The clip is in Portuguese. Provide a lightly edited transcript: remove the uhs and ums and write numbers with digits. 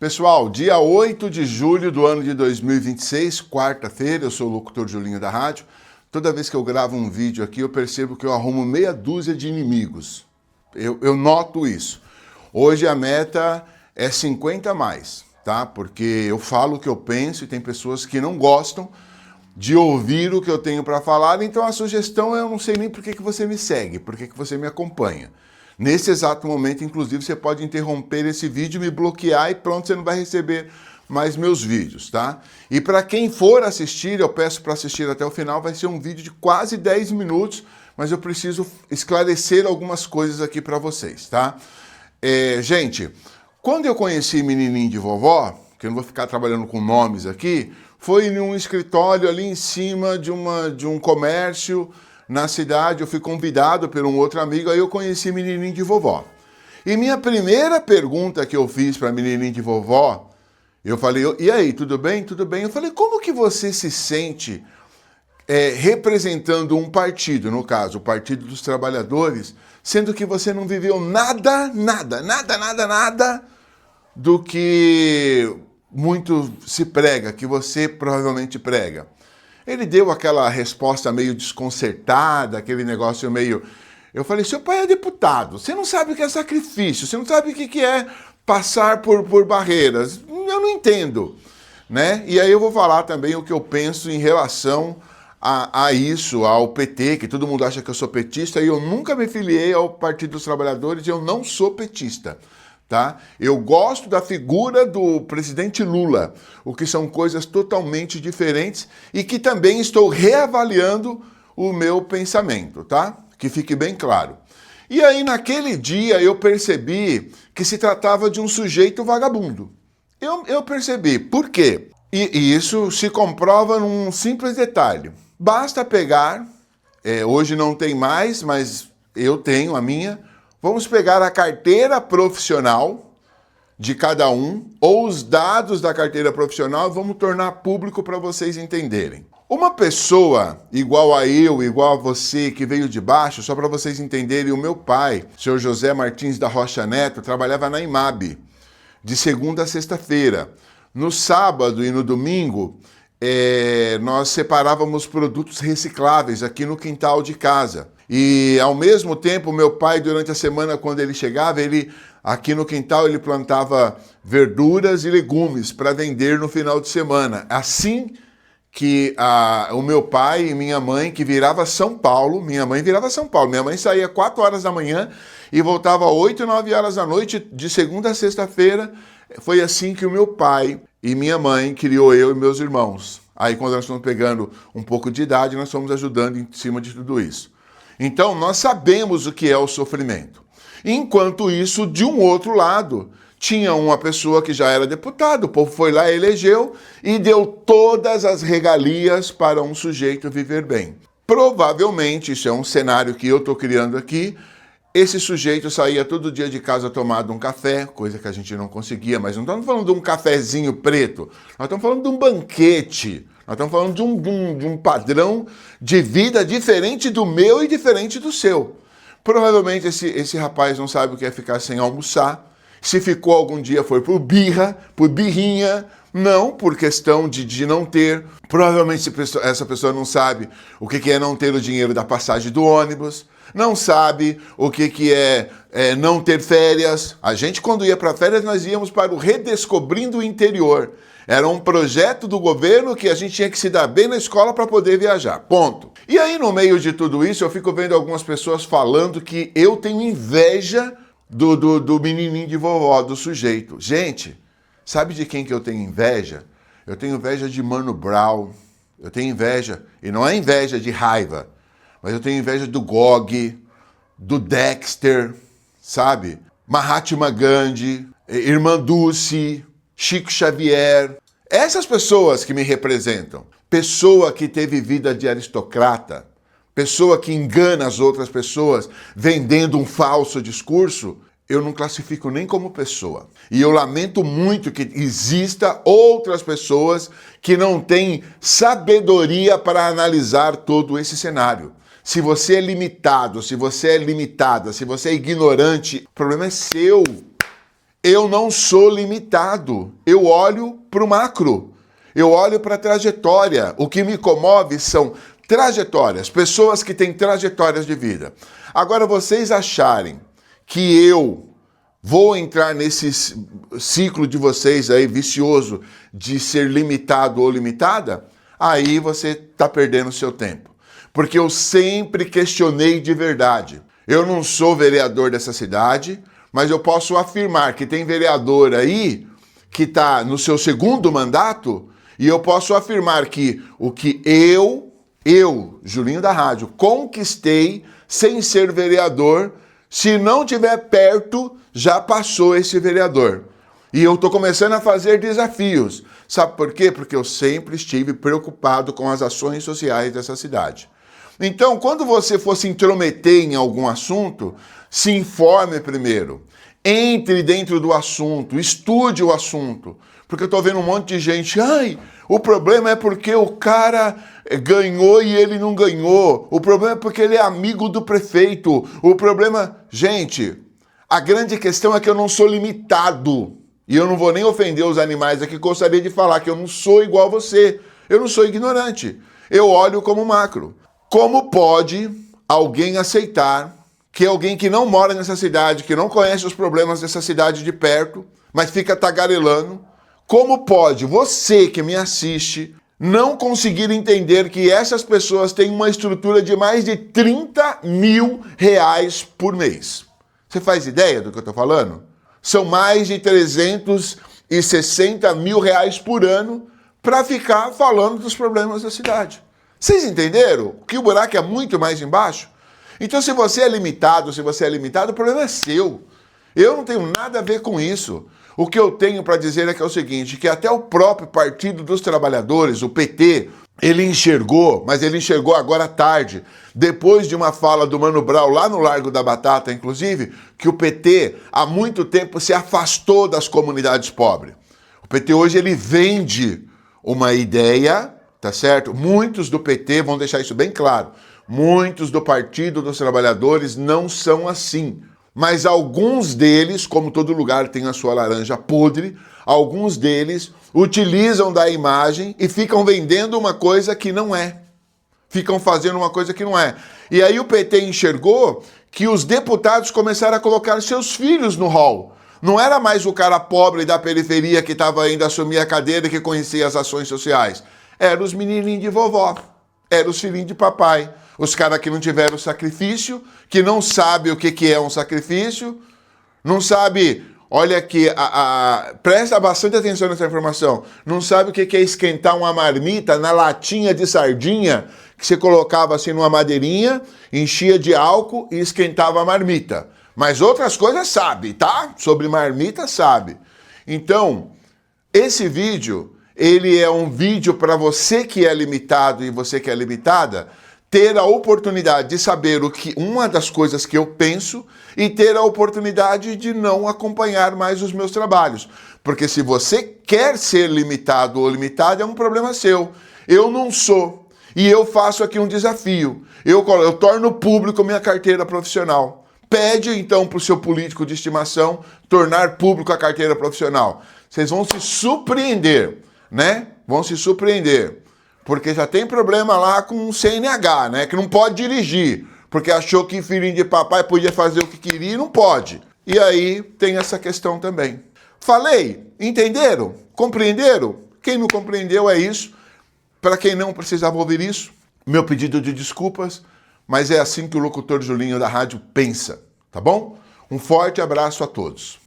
Pessoal, dia 8 de julho do ano de 2026, quarta-feira, eu sou o locutor Julinho da rádio. Toda vez que eu gravo um vídeo aqui, eu percebo que eu arrumo meia dúzia de inimigos. Eu noto isso. Hoje a meta é 50 a mais, tá? Porque eu falo o que eu penso e tem pessoas que não gostam de ouvir o que eu tenho para falar, então a sugestão é: eu não sei nem por que você me segue, por que você me acompanha. Nesse exato momento, inclusive, você pode interromper esse vídeo, me bloquear e pronto, você não vai receber mais meus vídeos, tá? E para quem for assistir, eu peço para assistir até o final, vai ser um vídeo de quase 10 minutos, mas eu preciso esclarecer algumas coisas aqui para vocês, tá? Gente, quando eu conheci Menininho de Vovó, que eu não vou ficar trabalhando com nomes aqui, foi em um escritório ali em cima de um comércio na cidade. Eu fui convidado por um outro amigo, aí eu conheci Menininho de Vovó. E minha primeira pergunta que eu fiz para Menininho de Vovó, eu falei: e aí, tudo bem? Tudo bem. Eu falei: como que você se sente representando um partido, no caso, o Partido dos Trabalhadores, sendo que você não viveu nada do que muito se prega, que você provavelmente prega? Ele deu aquela resposta meio desconcertada, aquele negócio meio... Eu falei: seu pai é deputado, você não sabe o que é sacrifício, você não sabe o que é passar por barreiras. Eu não entendo, né? E aí eu vou falar também o que eu penso em relação a isso, ao PT, que todo mundo acha que eu sou petista, e eu nunca me filiei ao Partido dos Trabalhadores, eu não sou petista. Tá? Eu gosto da figura do presidente Lula, o que são coisas totalmente diferentes e que também estou reavaliando o meu pensamento, tá? Que fique bem claro. E aí, naquele dia, eu percebi que se tratava de um sujeito vagabundo. Eu percebi. Por quê? E isso se comprova num simples detalhe. Basta pegar, hoje não tem mais, mas eu tenho a minha. Vamos pegar a carteira profissional de cada um, ou os dados da carteira profissional, e vamos tornar público para vocês entenderem. Uma pessoa igual a eu, igual a você, que veio de baixo, só para vocês entenderem, o meu pai, o senhor José Martins da Rocha Neto, trabalhava na IMAB, de segunda a sexta-feira. No sábado e no domingo, nós separávamos produtos recicláveis aqui no quintal de casa. E, ao mesmo tempo, meu pai, durante a semana, quando ele chegava, aqui no quintal, ele plantava verduras e legumes para vender no final de semana. Assim que o meu pai e minha mãe, que virava São Paulo, minha mãe saía 4 horas da manhã e voltava 8, 9 horas da noite, de segunda a sexta-feira. Foi assim que o meu pai e minha mãe criou eu e meus irmãos. Aí, quando nós estamos pegando um pouco de idade, nós fomos ajudando em cima de tudo isso. Então, nós sabemos o que é o sofrimento. Enquanto isso, de um outro lado, tinha uma pessoa que já era deputado, o povo foi lá, elegeu e deu todas as regalias para um sujeito viver bem. Provavelmente, isso é um cenário que eu estou criando aqui, esse sujeito saía todo dia de casa tomado um café, coisa que a gente não conseguia, mas não estamos falando de um cafezinho preto, nós estamos falando de um banquete. Nós estamos falando de um padrão de vida diferente do meu e diferente do seu. Provavelmente esse rapaz não sabe o que é ficar sem almoçar. Se ficou algum dia foi por birrinha, não por questão de não ter. Provavelmente essa pessoa não sabe o que é não ter o dinheiro da passagem do ônibus. Não sabe o que é não ter férias. A gente, quando ia para férias, nós íamos para o Redescobrindo o Interior. Era um projeto do governo que a gente tinha que se dar bem na escola para poder viajar. Ponto. E aí, no meio de tudo isso, eu fico vendo algumas pessoas falando que eu tenho inveja do menininho de vovó, do sujeito. Gente, sabe de quem que eu tenho inveja? Eu tenho inveja de Mano Brown. Eu tenho inveja, e não é inveja de raiva, mas eu tenho inveja do Gog, do Dexter, sabe? Mahatma Gandhi, Irmã Dulce, Chico Xavier. Essas pessoas que me representam. Pessoa que teve vida de aristocrata, pessoa que engana as outras pessoas vendendo um falso discurso, eu não classifico nem como pessoa. E eu lamento muito que exista outras pessoas que não têm sabedoria para analisar todo esse cenário. Se você é limitado, se você é limitada, se você é ignorante, o problema é seu. Eu não sou limitado. Eu olho para o macro. Eu olho para a trajetória. O que me comove são trajetórias, pessoas que têm trajetórias de vida. Agora, vocês acharem que eu vou entrar nesse ciclo de vocês aí, vicioso, de ser limitado ou limitada, aí você está perdendo o seu tempo. Porque eu sempre questionei de verdade. Eu não sou vereador dessa cidade, mas eu posso afirmar que tem vereador aí que está no seu segundo mandato, e eu posso afirmar que o que eu, Julinho da Rádio, conquistei sem ser vereador, se não estiver perto, já passou esse vereador. E eu estou começando a fazer desafios. Sabe por quê? Porque eu sempre estive preocupado com as ações sociais dessa cidade. Então, quando você for se intrometer em algum assunto, se informe primeiro. Entre dentro do assunto, estude o assunto. Porque eu estou vendo um monte de gente, o problema é porque o cara ganhou e ele não ganhou. O problema é porque ele é amigo do prefeito. O problema... Gente, a grande questão é que eu não sou limitado. E eu não vou nem ofender os animais aqui, gostaria de falar que eu não sou igual a você. Eu não sou ignorante. Eu olho como macro. Como pode alguém aceitar que alguém que não mora nessa cidade, que não conhece os problemas dessa cidade de perto, mas fica tagarelando, como pode você que me assiste não conseguir entender que essas pessoas têm uma estrutura de mais de 30 mil reais por mês? Você faz ideia do que eu estou falando? São mais de 360 mil reais por ano para ficar falando dos problemas da cidade. Vocês entenderam que o buraco é muito mais embaixo? Então, se você é limitado, o problema é seu. Eu não tenho nada a ver com isso. O que eu tenho para dizer é que é o seguinte, que até o próprio Partido dos Trabalhadores, o PT, ele enxergou, mas ele enxergou agora tarde, depois de uma fala do Mano Brown lá no Largo da Batata, inclusive, que o PT há muito tempo se afastou das comunidades pobres. O PT hoje ele vende uma ideia, tá certo? Muitos do PT vão deixar isso bem claro. Muitos do Partido dos Trabalhadores não são assim. Mas alguns deles, como todo lugar tem a sua laranja podre, alguns deles utilizam da imagem e ficam vendendo uma coisa que não é. Ficam fazendo uma coisa que não é. E aí o PT enxergou que os deputados começaram a colocar seus filhos no hall. Não era mais o cara pobre da periferia que estava indo assumir a cadeira e que conhecia as ações sociais. Eram os menininhos de vovó. Eram os filhinhos de papai. Os caras que não tiveram sacrifício, que não sabem o que é um sacrifício, não sabe, olha aqui, presta bastante atenção nessa informação, não sabe o que é esquentar uma marmita na latinha de sardinha, que você colocava assim numa madeirinha, enchia de álcool e esquentava a marmita. Mas outras coisas sabe, tá? Sobre marmita sabe. Então, esse vídeo, ele é um vídeo para você que é limitado e você que é limitada, ter a oportunidade de saber uma das coisas que eu penso e ter a oportunidade de não acompanhar mais os meus trabalhos. Porque se você quer ser limitado ou limitada, é um problema seu. Eu não sou. E eu faço aqui um desafio. Eu torno público minha carteira profissional. Pede então para o seu político de estimação tornar público a carteira profissional. Vocês vão se surpreender, né? Vão se surpreender. Porque já tem problema lá com o CNH, né? Que não pode dirigir, porque achou que filhinho de papai podia fazer o que queria e não pode. E aí tem essa questão também. Falei? Entenderam? Compreenderam? Quem não compreendeu é isso. Para quem não precisava ouvir isso, meu pedido de desculpas, mas é assim que o locutor Julinho da Rádio pensa, tá bom? Um forte abraço a todos.